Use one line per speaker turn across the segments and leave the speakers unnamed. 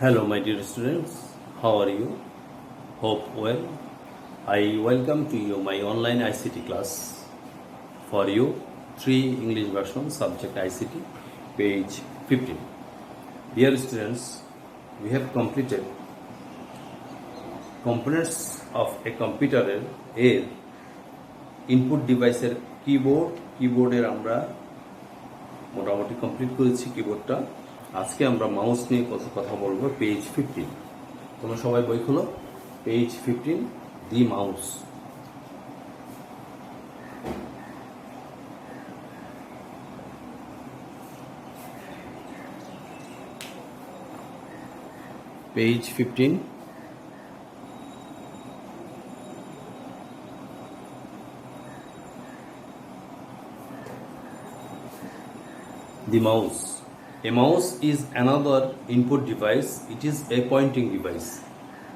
Hello, my dear students. How are you? Hope well. I welcome to you my online ICT class for you. 3 English version subject ICT, page 15. Dear students, we have completed components of a computer এর input ডিভাইসের কিবোর্ডের আমরা মোটামুটি complete করেছি কিবোর্ডটা। আজকে আমরা mouse নিয়ে কথা বলবো। পেজ 15, তোমরা সবাই বই খোলো। Page 15, the mouse. Page 15, the mouse. A mouse is another input device. It is a pointing device.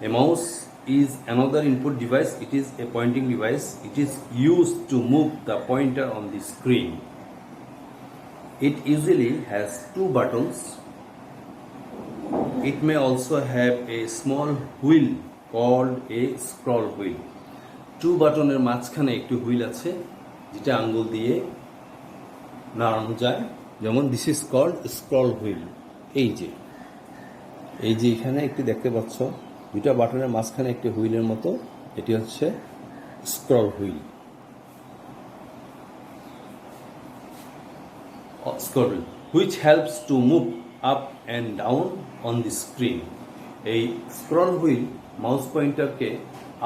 A mouse is another input device. It is a pointing device. It is used to move the pointer on the screen. It usually has 2 buttons. It may also have a small wheel called a scroll wheel. 2 বাটনের মাঝখানে একটি wheel আছে যেটা আঙ্গুল দিয়ে নাড়ানো যায়। যেমন this is called scroll wheel. এই যে এখানে একটি দেখতে পাচ্ছ 2টা বাটনের মাঝখানে একটি হুইলের মতো, এটি হচ্ছে scroll wheel. Scroll wheel which helps to move up and down on the screen. এই স্ক্রল হুইল মাউস পয়েন্টারকে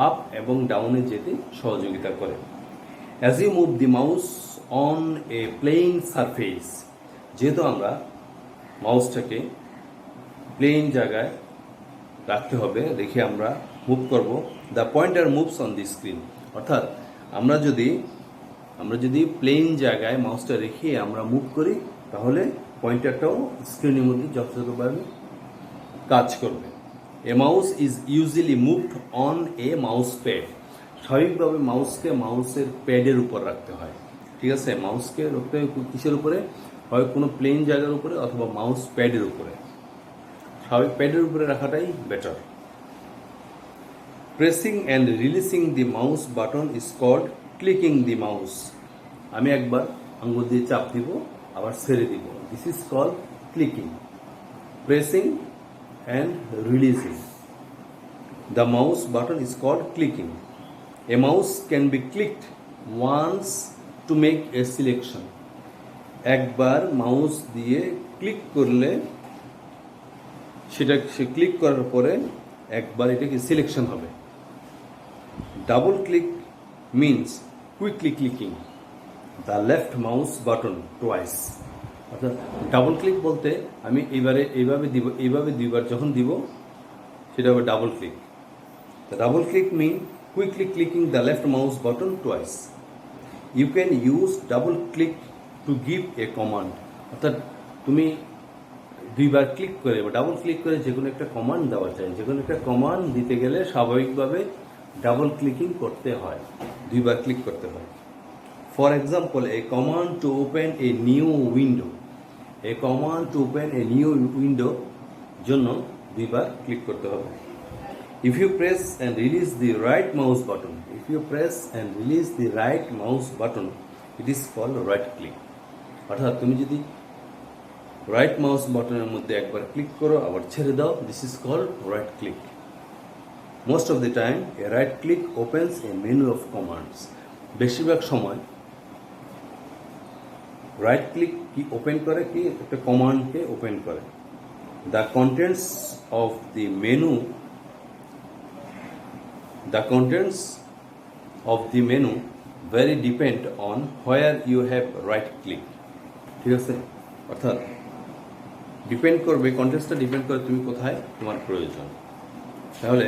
আপ এবং ডাউনে যেতে সহযোগিতা করে। As you move the mouse on a playing surface, যেহেতু আমরা মাউসটাকে প্লেন জায়গায় রাখতে হবে, রেখে আমরা মুভ করব। The pointer moves on the screen, অর্থাৎ আমরা যদি প্লেন জায়গায় মাউসটা রেখে আমরা মুভ করি তাহলে পয়েন্টারটাও স্ক্রিনের মধ্যে যথাযথভাবে কাজ করবে। A mouse is usually moved on a mouse pad. স্বাভাবিকভাবে মাউসকে মাউসের প্যাডের উপর রাখতে হয়। ঠিক আছে, মাউসকে রাখতে হয় কিসের উপরে? হয় কোনো প্লেন জায়গার উপরে অথবা মাউস প্যাডের উপরে। স্বাভাবিক প্যাডের উপরে রাখাটাই better. Pressing and releasing the mouse button is called clicking the mouse. আমি একবার আঙ্গুল দিয়ে চাপ দিব, আবার ছেড়ে দিব। This is called clicking. Pressing and releasing the mouse button is called clicking. A mouse can be clicked once to make a selection. একবার মাউস দিয়ে ক্লিক করলে সে ক্লিক করার পরে একবার এটাকে সিলেকশন হবে। Double click means quickly clicking the left mouse button twice. অর্থাৎ ডাবল ক্লিক বলতে আমি এইভাবে 2বার যখন দিব সেটা হবে double click. The double click mean quickly clicking the left mouse button twice. You can use double click to give a command. অর্থাৎ তুমি 2বার ক্লিক করে বা ডাবল ক্লিক করে যে কোনো একটা কমান্ড দেওয়া যায়। যে কোনো একটা কমান্ড দিতে গেলে স্বাভাবিকভাবে ডাবল ক্লিকিং করতে হয়, 2বার ক্লিক করতে হয়। For example, a command to open a new window. A command to open a new window জন্য 2বার ক্লিক করতে হবে। If you press and release the right mouse button, it is called right click. অর্থাৎ তুমি যদি right mouse বাটনের মধ্যে একবার ক্লিক করো আবার ছেড়ে দাও, this is called right click. Most of the time a right click opens a menu of commands. বেশিরভাগ সময় রাইট ক্লিক কি ওপেন করে, কি একটা কমান্ডকে ওপেন করে। The contents of the menu very depend on where you have right click. ঠিক আছে, অর্থাৎ ডিপেন্ড করবে, কন্টেন্টসটা ডিপেন্ড করে তুমি কোথায় তোমার প্রয়োজন। তাহলে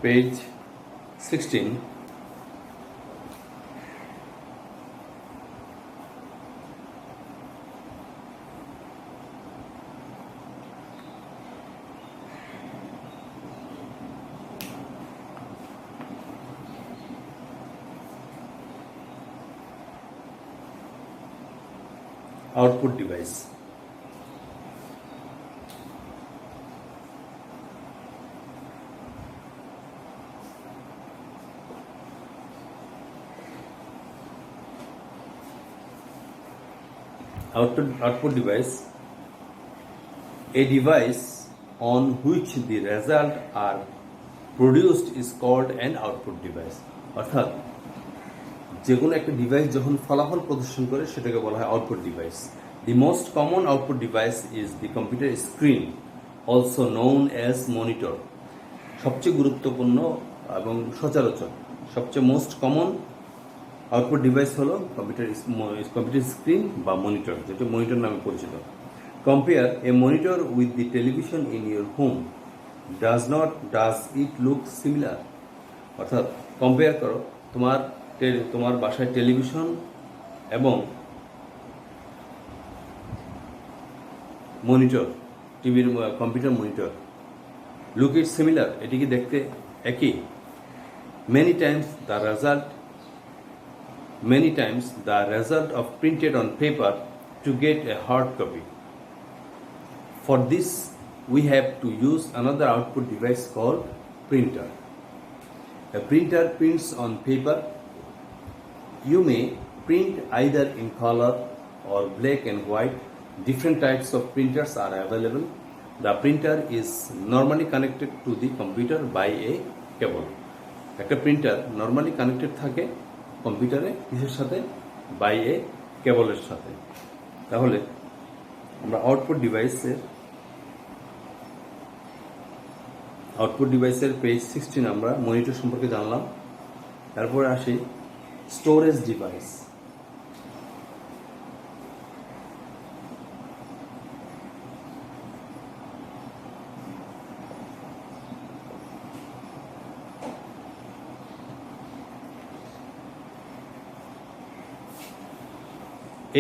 page 16, output device. Output device, a device on which the result are produced is called an output device. অর্থাৎ যে কোনো একটা ডিভাইস যখন ফলাফল প্রদর্শন করে সেটাকে বলা হয় output device. The most common output device is the computer screen, also known as monitor. সবচেয়ে গুরুত্বপূর্ণ এবং সচরাচর সবচেয়ে মোস্ট কমন আউটপুট ডিভাইস হলো কম্পিউটার স্ক্রিন বা মনিটর, যেটা মনিটর নামে পরিচিত। Compare A monitor with the television in your home, does it look similar? অর্থাৎ কম্পেয়ার করো তোমার বাসায় টেলিভিশন এবং মনিটর, টিভির কম্পিউটার মনিটর, লুক ইট সিমিলার, এটি কি দেখতে একই? Many times the result of printed on paper to get a hard copy. For this, we have to use another output device called printer. A printer prints on paper. You may print either in color or black and white. Different types of printers are available. The printer is normally connected to the computer by a cable. একটা printer normally connected থাকে কম্পিউটারে কিসের সাথে? By এ কেবলের সাথে। তাহলে আমরা output ডিভাইসের পেজ 16 আমরা মনিটর সম্পর্কে জানলাম। তারপরে আসি storage device.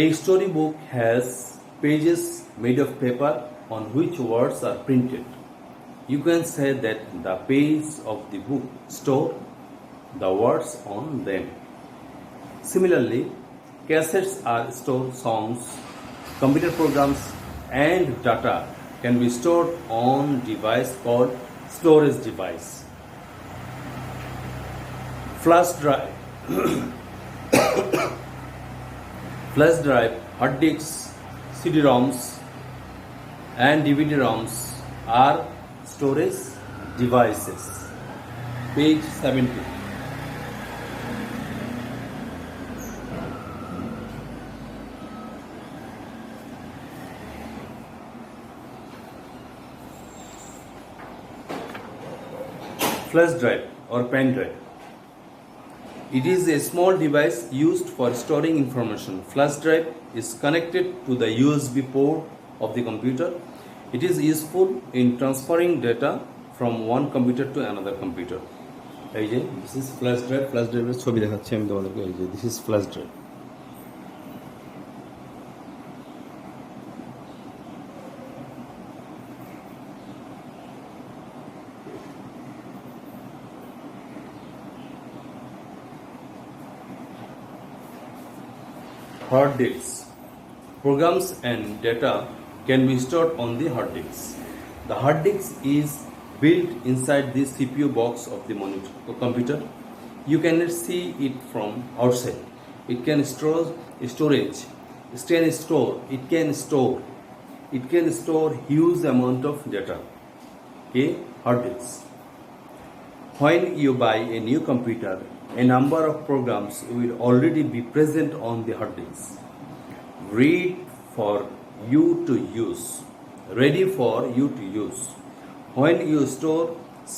A storybook has pages made of paper on which words are printed. You can say that the pages of the book store the words on them. Similarly, cassettes are stored songs, computer programs, and data can be stored on device called storage device. Flash drive. Flash drive, hard disks, CD-ROMs, and DVD-ROMs are storage devices. Page 70. Flash drive or pen drive. It is a small device used for storing information. Flash drive is connected to the USB port of the computer. It is useful in transferring data from one computer to another computer. এই যে this is flash drive. Flash drive এর ছবি দেখাচ্ছি আমি তোমাদেরকে। এই যে this is flash drive. Hard disks. Programs and data can be stored on the hard disks. The hard disk is built inside the CPU box of the computer. You cannot see it from outside. It can store huge amount of data. Okay, hard disks. When you buy a new computer, a number of programs will already be present on the hard disk, ready for you to use. When you store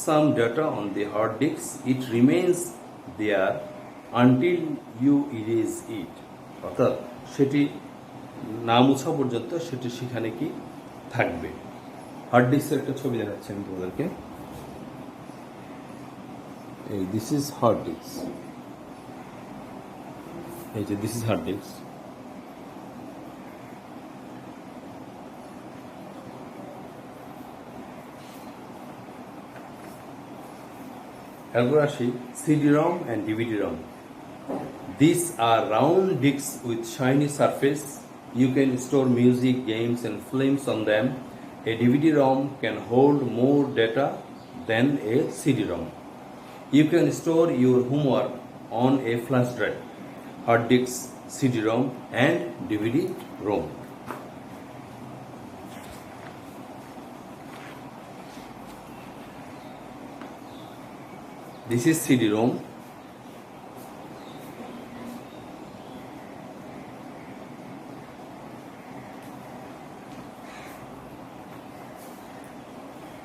some data on the hard disk, it remains there until you erase it. অর্থাৎ সেটি না মোছা পর্যন্ত সেটি সেখানে কি থাকবে। Hard ডিস্কের একটা ছবি দেখাচ্ছি আমি তোমাদেরকে। এই দিস ইজ হার্ড ডিস্ক। এই যে দিস ইজ হার্ড ডিস্ক। এরপর আসি CD-ROM and DVD-ROM. These are round disks with shiny surface You can store music, games and films on them. A DVD-ROM can hold more data than a CD-ROM. You can store your homework on a flash drive, hard disk, CD-ROM and DVD-ROM. This is CD-ROM.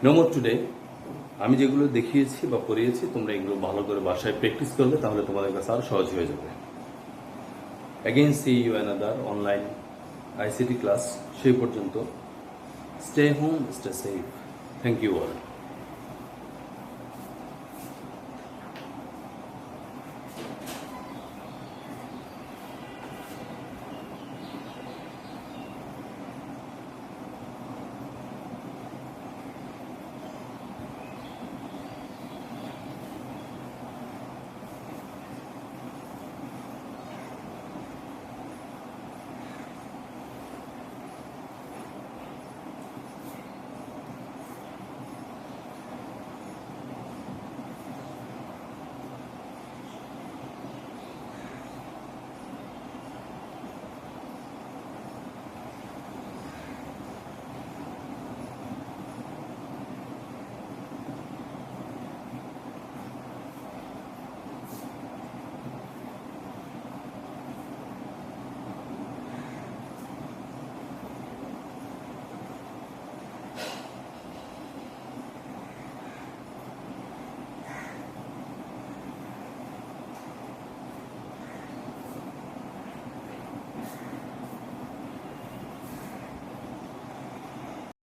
No more today. আমি যেগুলো দেখিয়েছি বা পড়িয়েছি তোমরা এগুলো ভালো করে বাসায় practice করলে তাহলে তোমাদের কাছে আরো সহজ হয়ে যাবে। Again see you another online ICT class. সেই পর্যন্ত stay home, stay safe. Thank you all.